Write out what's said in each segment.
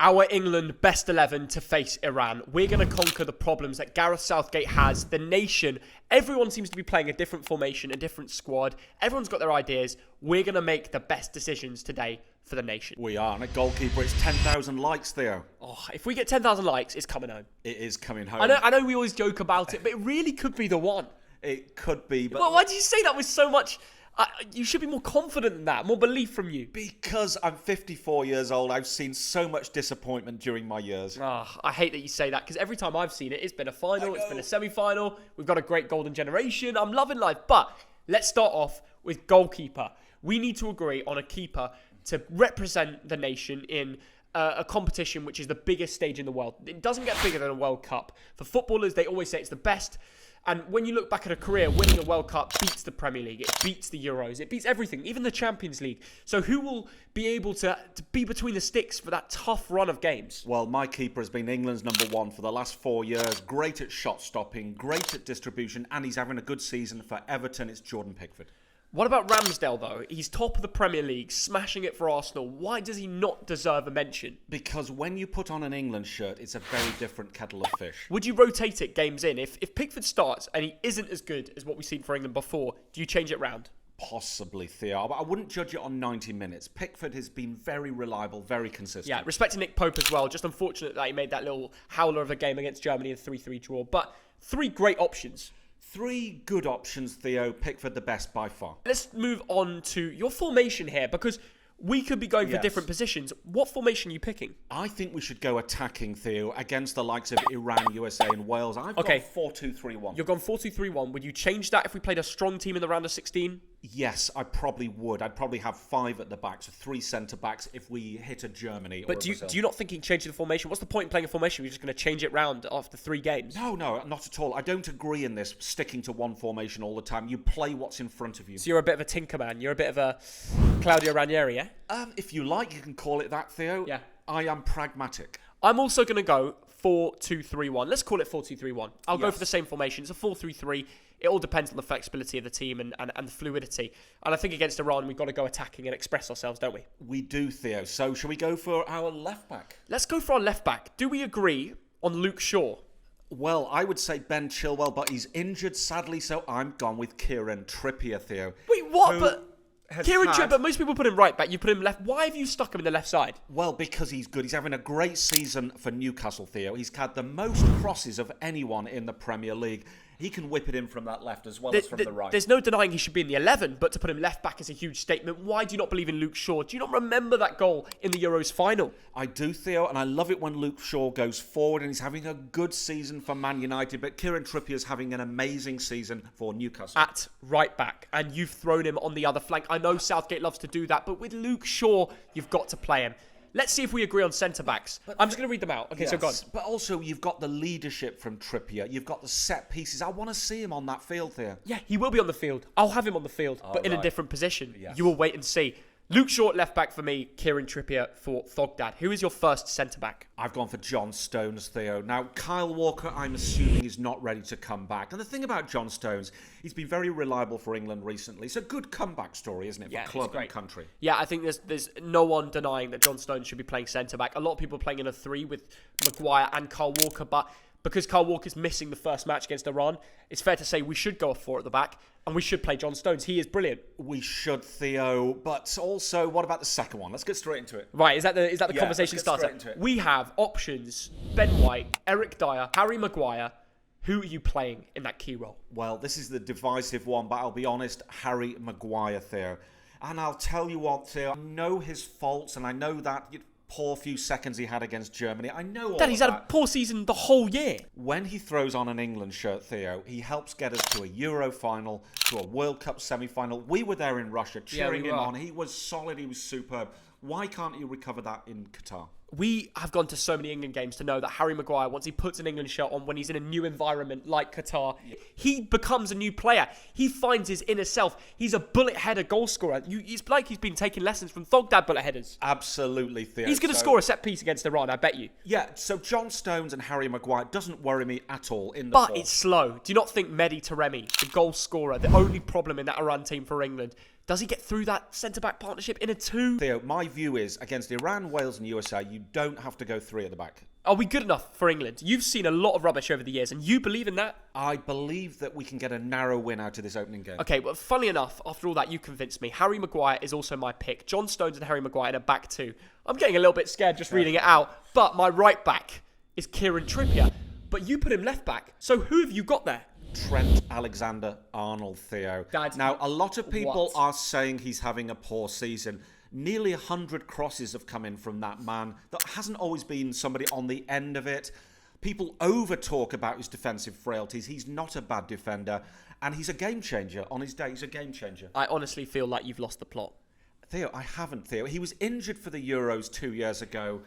Our England best 11 to face Iran. We're going to conquer the problems that Gareth Southgate has. The nation, everyone seems to be playing a different formation, a different squad. Everyone's got their ideas. We're going to make the best decisions today for the nation. We are. And a goalkeeper, it's 10,000 likes, Theo. Oh, if we get 10,000 likes, it's coming home. It is coming home. I know we always joke about it, but it really could be the one. It could be, but... Well, why did you say that with so much... you should be more confident than that, more belief from you. Because I'm 54 years old, I've seen so much disappointment during my years. I hate that you say that, because every time I've seen it, it's been a final, it's been a semi-final. We've got a great golden generation. I'm loving life. But let's start off with goalkeeper. We need to agree on a keeper to represent the nation in a competition which is the biggest stage in the world. It doesn't get bigger than a World Cup. For footballers, they always say it's the best. And when you look back at a career, winning a World Cup beats the Premier League, it beats the Euros, it beats everything, even the Champions League. So who will be able to be between the sticks for that tough run of games? Well, my keeper has been England's #1 for the last 4 years. Great at shot stopping, great at distribution, and he's having a good season for Everton. It's Jordan Pickford. What about Ramsdale, though? He's top of the Premier League, smashing it for Arsenal. Why does he not deserve a mention? Because when you put on an England shirt, it's a very different kettle of fish. Would you rotate it games in? If Pickford starts and he isn't as good as what we've seen for England before, do you change it round? Possibly, Theo. But I wouldn't judge it on 90 minutes. Pickford has been very reliable, very consistent. Yeah, respecting Nick Pope as well. Just unfortunate that he made that little howler of a game against Germany in 3-3 draw. But 3 great options. 3 good options, Theo. Pickford the best by far. Let's move on to your formation here, because we could be going for different positions. What formation are you picking? I think we should go attacking, Theo, against the likes of Iran, USA and Wales. I've gone 4-2-3-1. You're gone 4-2-3-1. Would you change that if we played a strong team in the round of 16? Yes, I probably would. I'd probably have 5 at the back, so 3 centre-backs if we hit a Germany or a Brazil. Do you not think changing the formation? What's the point in playing a formation? We're just going to change it round after 3 games? No, not at all. I don't agree in this, sticking to one formation all the time. You play what's in front of you. So you're a bit of a tinker man. You're a bit of a Claudio Ranieri, yeah? If you like, you can call it that, Theo. Yeah. I am pragmatic. I'm also going to go 4-2-3-1. Let's call it 4-2-3-1. I'll go for the same formation. It's a 4-3-3. It all depends on the flexibility of the team and the fluidity. And I think against Iran, we've got to go attacking and express ourselves, don't we? We do, Theo. So shall we go for our left back? Let's go for our left back. Do we agree on Luke Shaw? Well, I would say Ben Chilwell, but he's injured, sadly, so I'm gone with Kieran Trippier, Theo. Wait, what? Kieran Trippier, most people put him right back. You put him left. Why have you stuck him in the left side? Well, because he's good. He's having a great season for Newcastle, Theo. He's had the most crosses of anyone in the Premier League. He can whip it in from that left as well as from the right. There's no denying he should be in the 11, but to put him left back is a huge statement. Why do you not believe in Luke Shaw? Do you not remember that goal in the Euros final? I do, Theo, and I love it when Luke Shaw goes forward and he's having a good season for Man United, but Kieran Trippier's having an amazing season for Newcastle. At right back, and you've thrown him on the other flank. I know Southgate loves to do that, but with Luke Shaw, you've got to play him. Let's see if we agree on centre-backs. I'm just going to read them out. Okay, so go on. But also, you've got the leadership from Trippier. You've got the set pieces. I want to see him on that field there. Yeah, he will be on the field. I'll have him on the field, but in a different position. Yes. You will wait and see. Luke Shaw left back for me, Kieran Trippier for Thogden. Who is your first centre-back? I've gone for John Stones, Theo. Now, Kyle Walker, I'm assuming, is not ready to come back. And the thing about John Stones, he's been very reliable for England recently. It's a good comeback story, isn't it, for club and country? Yeah, I think there's no one denying that John Stones should be playing centre-back. A lot of people are playing in a 3 with Maguire and Kyle Walker, but because Kyle Walker's missing the first match against Iran, it's fair to say we should go a 4 at the back, and we should play John Stones. He is brilliant. We should, Theo. But also, what about the second one? Let's get straight into it. Right, is that the conversation starter? We have options: Ben White, Eric Dyer, Harry Maguire. Who are you playing in that key role? Well, this is the divisive one, but I'll be honest, Harry Maguire, Theo. And I'll tell you what, Theo, I know his faults, and I know that poor few seconds he had against Germany. I know all he's had a poor season the whole year. When he throws on an England shirt, Theo, he helps get us to a Euro final, to a World Cup semi-final. We were there in Russia cheering him on. He was solid. He was superb. Why can't he recover that in Qatar? We have gone to so many England games to know that Harry Maguire, once he puts an England shirt on, when he's in a new environment like Qatar, he becomes a new player. He finds his inner self. He's a bullet header goal scorer. It's like he's been taking lessons from Thogden bullet headers. Absolutely, Theo. He's going to score a set piece against Iran, I bet you. Yeah, so John Stones and Harry Maguire doesn't worry me at all in the But form. It's slow. Do you not think Mehdi Taremi, the goal scorer, the only problem in that Iran team for England, Does he get through that centre-back partnership in a 2? Theo, my view is, against Iran, Wales and USA, you don't have to go 3 at the back. Are we good enough for England? You've seen a lot of rubbish over the years, and you believe in that? I believe that we can get a narrow win out of this opening game. Okay, well, funnily enough, after all that, you convinced me. Harry Maguire is also my pick. John Stones and Harry Maguire in a back 2. I'm getting a little bit scared just reading it out, but my right back is Kieran Trippier. But you put him left back, so who have you got there? Trent Alexander-Arnold, Theo. Now, a lot of people are saying he's having a poor season. Nearly 100 crosses have come in from that man. That hasn't always been somebody on the end of it. People over-talk about his defensive frailties. He's not a bad defender. And he's a game changer. On his day, he's a game changer. I honestly feel like you've lost the plot. Theo, I haven't, Theo. He was injured for the Euros 2 years ago.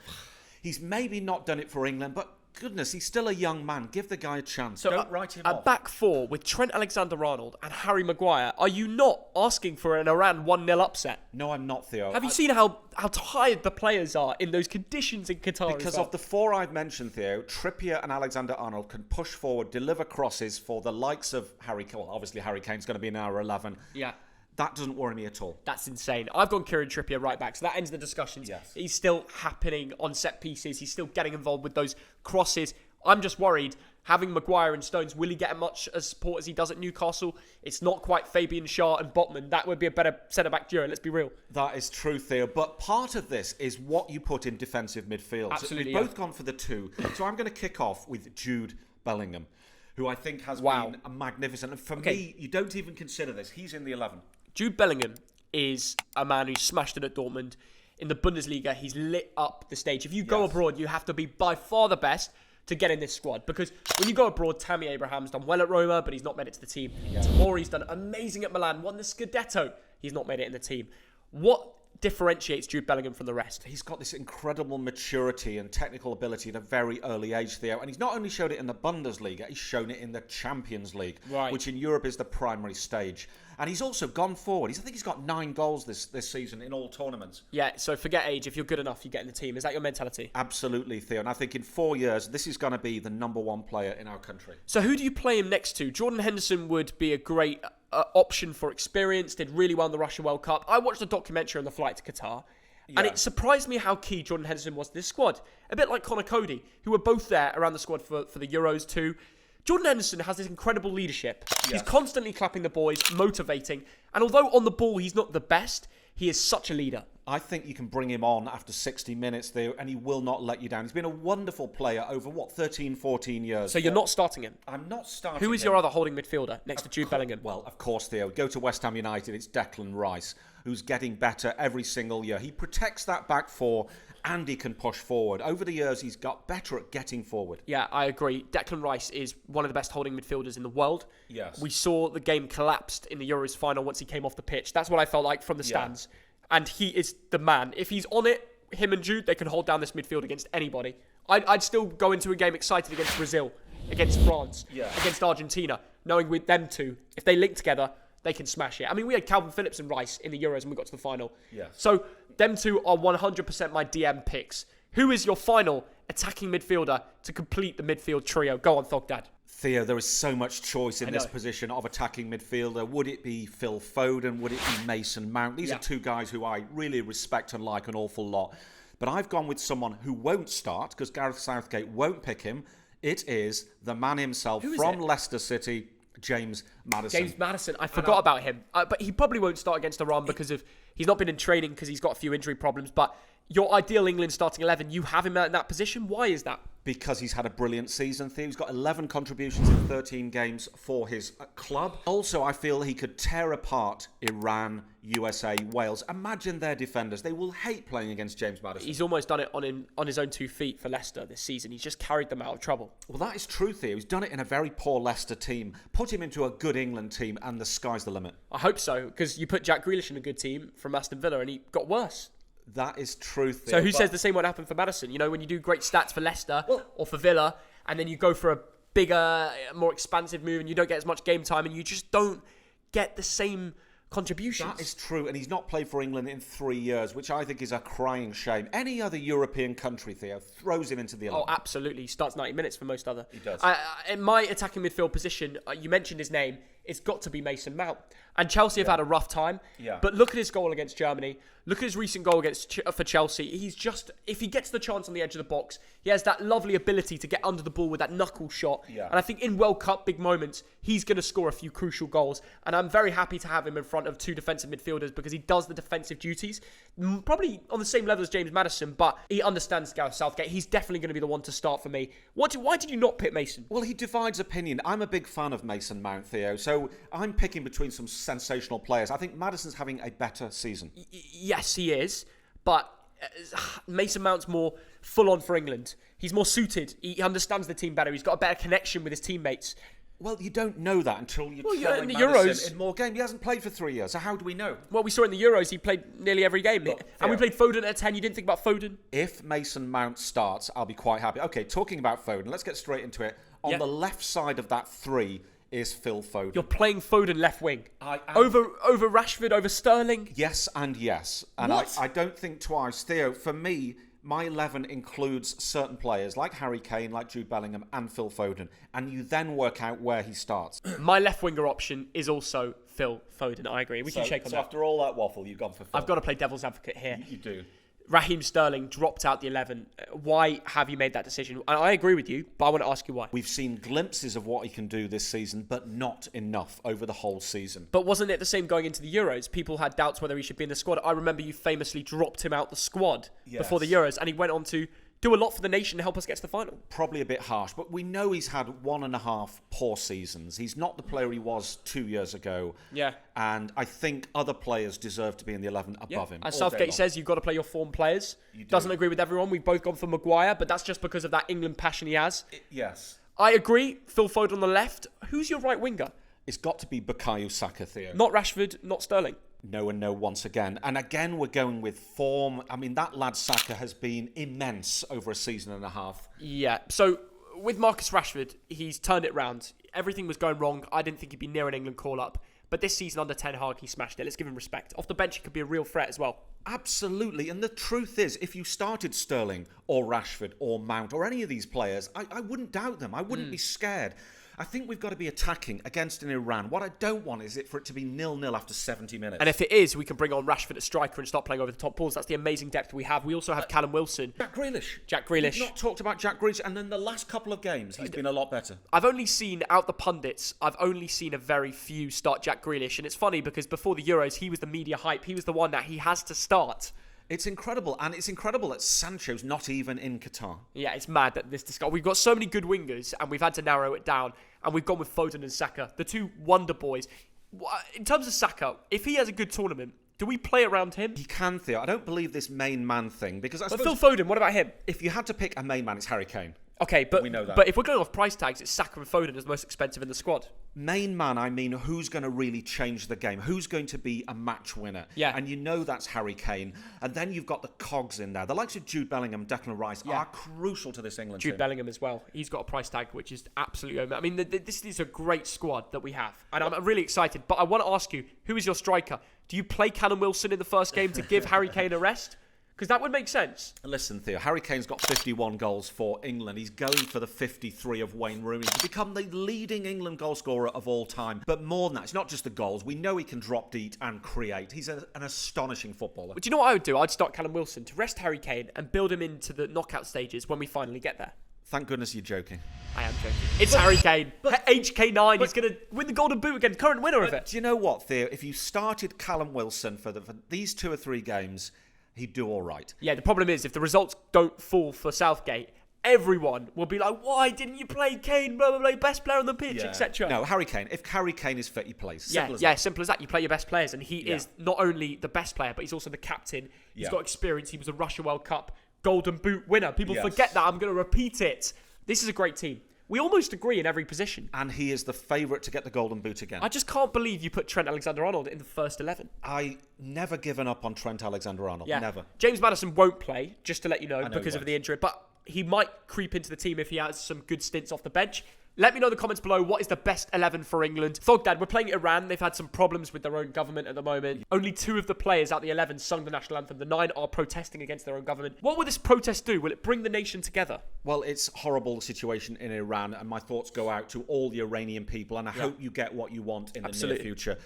He's maybe not done it for England, but goodness, he's still a young man. Give the guy a chance. So Don't write him off. A back 4 with Trent Alexander-Arnold and Harry Maguire. Are you not asking for an Iran 1-0 upset? No, I'm not, Theo. Have you seen how tired the players are in those conditions in Qatar? Because of the 4 I've mentioned, Theo, Trippier and Alexander-Arnold can push forward, deliver crosses for the likes of Harry Kane. Well, obviously, Harry Kane's going to be in our 11. Yeah. That doesn't worry me at all. That's insane. I've gone Kieran Trippier right back, so that ends the discussions. Yes. He's still happening on set pieces. He's still getting involved with those crosses. I'm just worried, having Maguire and Stones, will he get as much as support as he does at Newcastle? It's not quite Fabian Schär and Botman. That would be a better centre-back duo, let's be real. That is true, Theo. But part of this is what you put in defensive midfield. Absolutely, We've both gone for the 2. So I'm going to kick off with Jude Bellingham, who I think has been a magnificent. And for me, you don't even consider this. He's in the 11. Jude Bellingham is a man who smashed it at Dortmund. In the Bundesliga, he's lit up the stage. If you go abroad, you have to be by far the best to get in this squad. Because when you go abroad, Tammy Abraham's done well at Roma, but he's not made it to the team. Tomori's done amazing at Milan, won the Scudetto. He's not made it in the team. What differentiates Jude Bellingham from the rest? He's got this incredible maturity and technical ability at a very early age, Theo. And he's not only showed it in the Bundesliga, he's shown it in the Champions League, which in Europe is the primary stage. And he's also gone forward. I think he's got 9 goals this season in all tournaments. Yeah, so forget age. If you're good enough, you get in the team. Is that your mentality? Absolutely, Theo. And I think in 4 years, this is going to be the number 1 player in our country. So who do you play him next to? Jordan Henderson would be a great option for experience. Did really well in the Russia World Cup. I watched a documentary on the flight to Qatar. And it surprised me how key Jordan Henderson was to this squad. A bit like Connor Cody, who were both there around the squad for the Euros too. Jordan Henderson has this incredible leadership. Yes. He's constantly clapping the boys, motivating. And although on the ball he's not the best, he is such a leader. I think you can bring him on after 60 minutes there and he will not let you down. He's been a wonderful player over, 13, 14 years. So you're not starting him? I'm not starting him. Who is your other holding midfielder next to Jude Bellingham? Well, of course, Theo. Go to West Ham United, it's Declan Rice, who's getting better every single year. He protects that back 4 and he can push forward. Over the years, he's got better at getting forward. Yeah, I agree. Declan Rice is one of the best holding midfielders in the world. Yes. We saw the game collapsed in the Euros final once he came off the pitch. That's what I felt like from the stands. And he is the man. If he's on it, him and Jude, they can hold down this midfield against anybody. I'd still go into a game excited against Brazil, against France, against Argentina, knowing with them two, if they link together, they can smash it. I mean, we had Calvin Phillips and Rice in the Euros and we got to the final. Yes. So them two are 100% my DM picks. Who is your final attacking midfielder to complete the midfield trio? Go on, Thogdad. Theo, there is so much choice in this position of attacking midfielder. Would it be Phil Foden? Would it be Mason Mount? These are 2 guys who I really respect and like an awful lot. But I've gone with someone who won't start because Gareth Southgate won't pick him. It is the man himself from Leicester City, James Maddison. James Maddison. I forgot about him. But he probably won't start against Iran because he's not been in training because he's got a few injury problems. But your ideal England starting 11, you have him in that position. Why is that? Because he's had a brilliant season. He's got 11 contributions in 13 games for his club. Also, I feel he could tear apart Iran, USA, Wales. Imagine their defenders. They will hate playing against James Maddison. He's almost done it on his own 2 feet for Leicester this season. He's just carried them out of trouble. Well, that is true, Theo. He's done it in a very poor Leicester team. Put him into a good England team and the sky's the limit. I hope so, because you put Jack Grealish in a good team from Aston Villa and he got worse. That is true, Theo. So who says the same won't happen for Maddison? You know, when you do great stats for Leicester or for Villa, and then you go for a bigger, more expansive move and you don't get as much game time and you just don't get the same contributions. That is true, and he's not played for England in 3 years, which I think is a crying shame. Any other European country, Theo, throws him into the 11. Oh, absolutely. He starts 90 minutes for most other. He does. In my attacking midfield position, you mentioned his name. it's got to be Mason Mount. And Chelsea have had a rough time. Yeah. But look at his goal against Germany. Look at his recent goal for Chelsea. He's just, if he gets the chance on the edge of the box, he has that lovely ability to get under the ball with that knuckle shot. Yeah. And I think in World Cup big moments, he's going to score a few crucial goals. And I'm very happy to have him in front of two defensive midfielders because he does the defensive duties. Probably on the same level as James Maddison, but he understands Gareth Southgate. He's definitely going to be the one to start for me. Why did you not pick Mason? Well, he divides opinion. I'm a big fan of Mason Mount, Theo, so I'm picking between some sensational players. I think Maddison's having a better season. Yes, he is, but Mason Mount's more full on for England. He's more suited. He understands the team better. He's got a better connection with his teammates. Well, you don't know that until you're in the Euros in more games. He hasn't played for 3 years, so how do we know? Well, we saw in the Euros he played nearly every game. And we played Foden at 10. You didn't think about Foden? If Mason Mount starts, I'll be quite happy. Okay, talking about Foden, let's get straight into it. On the left side of that 3 is Phil Foden. You're playing Foden left wing. Over Rashford, over Sterling? Yes and yes. And I don't think twice. Theo, for me, my 11 includes certain players like Harry Kane, like Jude Bellingham and Phil Foden. And you then work out where he starts. My left winger option is also Phil Foden. I agree. We can shake on that. So after all that waffle, you've gone for Phil. I've got to play devil's advocate here. You do. Raheem Sterling dropped out the 11. Why have you made that decision? And I agree with you, but I want to ask you why. We've seen glimpses of what he can do this season, but not enough over the whole season. But wasn't it the same going into the Euros? People had doubts whether he should be in the squad. I remember you famously dropped him out the squad before the Euros, and he went on to do a lot for the nation to help us get to the final. Probably a bit harsh, but we know he's had 1.5 poor seasons. He's not the player he was 2 years ago. Yeah. And I think other players deserve to be in the 11 above him. As Southgate says, you've got to play your form players. Doesn't agree with everyone. We've both gone for Maguire, but that's just because of that England passion he has. Yes. I agree. Phil Foden on the left. Who's your right winger? It's got to be Bukayo Saka, Theo. Not Rashford, not Sterling. No and no once again. And again, we're going with form. I mean, that lad Saka has been immense over a season and a half. Yeah. So with Marcus Rashford, he's turned it round. Everything was going wrong. I didn't think he'd be near an England call-up. But this season under Ten Hag, he smashed it. Let's give him respect. Off the bench, he could be a real threat as well. Absolutely. And the truth is, if you started Sterling or Rashford or Mount or any of these players, I wouldn't doubt them. I wouldn't be scared. I think we've got to be attacking against an Iran. What I don't want is for it to be 0-0 after 70 minutes. And if it is, we can bring on Rashford at striker and start playing over the top balls. That's the amazing depth we have. We also have Callum Wilson. Jack Grealish. We've not talked about Jack Grealish, and then the last couple of games, he's been a lot better. I've only seen, out the pundits, I've only seen a very few start Jack Grealish. And it's funny because before the Euros, he was the media hype. He was the one that he has to start. It's incredible, and it's incredible that Sancho's not even in Qatar. Yeah, it's mad that this discussion. We've got so many good wingers, and we've had to narrow it down, and we've gone with Foden and Saka, the two wonder boys. In terms of Saka, if he has a good tournament, do we play around him? He can, Theo. I don't believe this main man thing, because I But suppose Phil Foden, what about him? if you had to pick a main man, it's Harry Kane. Okay, but We know that. But if we're going off price tags, it's Saka and Foden as the most expensive in the squad. Main man, I mean, who's going to really change the game? Who's going to be a match winner? Yeah. And you know that's Harry Kane. And then you've got the cogs in there. The likes of Jude Bellingham, Declan Rice are crucial to this England Jude team. Bellingham as well. He's got a price tag which is absolutely... I mean, this is a great squad that we have. And I'm really excited. But I want to ask you, who is your striker? Do you play Callum Wilson in the first game to give Harry Kane a rest? Because that would make sense. Listen, Theo, Harry Kane's got 51 goals for England. He's going for the 53 of Wayne Rooney to become the leading England goal scorer of all time. But more than that, it's not just the goals. We know he can drop deep and create. He's an astonishing footballer. But do you know what I would do? I'd start Callum Wilson to rest Harry Kane and build him into the knockout stages when we finally get there. Thank goodness you're joking. I am joking. It's Harry Kane. HK9. He's going to win the Golden Boot again. Current winner of it. Do you know what, Theo? If you started Callum Wilson for these 2 or 3 games, he'd do all right. Yeah, the problem is if the results don't fall for Southgate, everyone will be like, why didn't you play Kane, blah, blah, blah, best player on the pitch, etc. No, Harry Kane. If Harry Kane is fit, he plays. Simple as that. You play your best players, and he is not only the best player, but he's also the captain. He's got experience. He was a Russia World Cup Golden Boot winner. People forget that. I'm going to repeat it. This is a great team. We almost agree in every position. And he is the favourite to get the Golden Boot again. I just can't believe you put Trent Alexander-Arnold in the first 11. I never given up on Trent Alexander-Arnold. Yeah. Never. James Maddison won't play, just to let you know because because of the injury. But he might creep into the team if he has some good stints off the bench. Let me know in the comments below, what is the best 11 for England? Thogden, we're playing Iran. They've had some problems with their own government at the moment. Only 2 of the players out the 11 sung the national anthem. The 9 are protesting against their own government. What will this protest do? Will it bring the nation together? Well, it's a horrible situation in Iran, and my thoughts go out to all the Iranian people, and I hope you get what you want in the near future.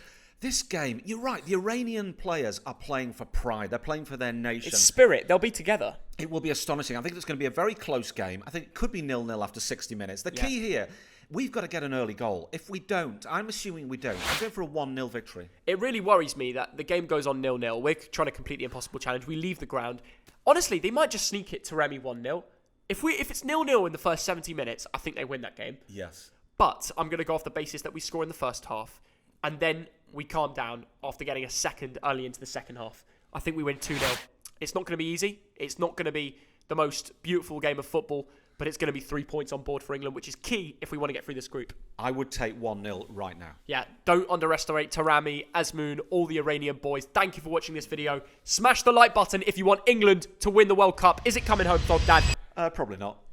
This game, you're right, the Iranian players are playing for pride. They're playing for their nation. It's spirit. They'll be together. It will be astonishing. I think it's going to be a very close game. I think it could be 0-0 after 60 minutes. The key here, we've got to get an early goal. If we don't, I'm assuming we don't, I'm going for a 1-0 victory. It really worries me that the game goes on 0-0. We're trying to complete the impossible challenge. We leave the ground. Honestly, they might just sneak it to Remy 1-0. If it's 0-0 in the first 70 minutes, I think they win that game. Yes. But I'm going to go off the basis that we score in the first half, and then we calm down after getting a second early into the second half. I think we win 2-0. It's not going to be easy. It's not going to be the most beautiful game of football, but it's going to be 3 points on board for England, which is key if we want to get through this group. I would take 1-0 right now. Yeah, don't underestimate Tarami, Azmoun, all the Iranian boys. Thank you for watching this video. Smash the like button if you want England to win the World Cup. Is it coming home, Thogden? Probably not.